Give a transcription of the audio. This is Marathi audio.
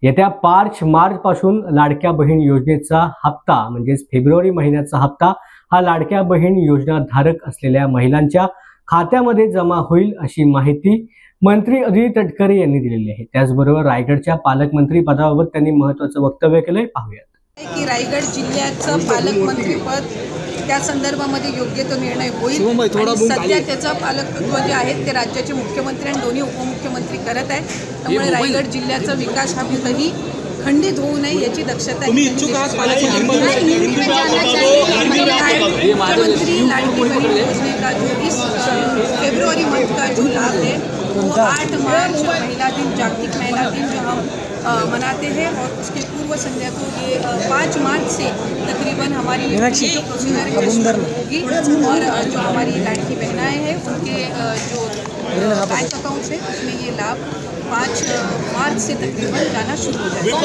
येत्या मार्च पासून लाडक्या बहीण योजनेचा हप्ता म्हणजेच फेब्रुवारी महिन्याचा हप्ता हा लाडक्या बहीण योजना धारक असलेल्या महिलांच्या खात्यामध्ये जमा होईल अशी माहिती मंत्री अदिती तटकरे यांनी दिलेली आहे। त्याचबरोबर रायगडच्या पालकमंत्री पदाबाबत त्यांनी महत्त्वाचं वक्तव्य केलंय, पाहूयात। की रायगड जिल्ह्याचं पालकमंत्रीपद त्या संदर्भामध्ये योग्य तो निर्णय होईल। सध्या त्याचं पालकत्व जे आहे ते राज्याचे मुख्यमंत्री आणि दोन्ही उपमुख्यमंत्री करत आहेत। त्यामुळे रायगड जिल्ह्याचा विकास हा कुठेही खंडित होऊ नये याची दक्षता मुख्यमंत्री लाडकी बहन योजना का जो इस फरवरी मंथ का जो लाभ है वो 8 मार्च महिला दिन, जागतिक महिला दिन जो हम मनाते हैं, और उसके पूर्व संध्या को ये 5 मार्च से तकरीबन हमारी जो प्रोसीजर होगी और जो हमारी लाडकी बहनाएं हैं उनके जो बैंक अकाउंट्स है उसमें ये लाभ 5 मार्च से तकरीबन जाना शुरू हो जाएगा।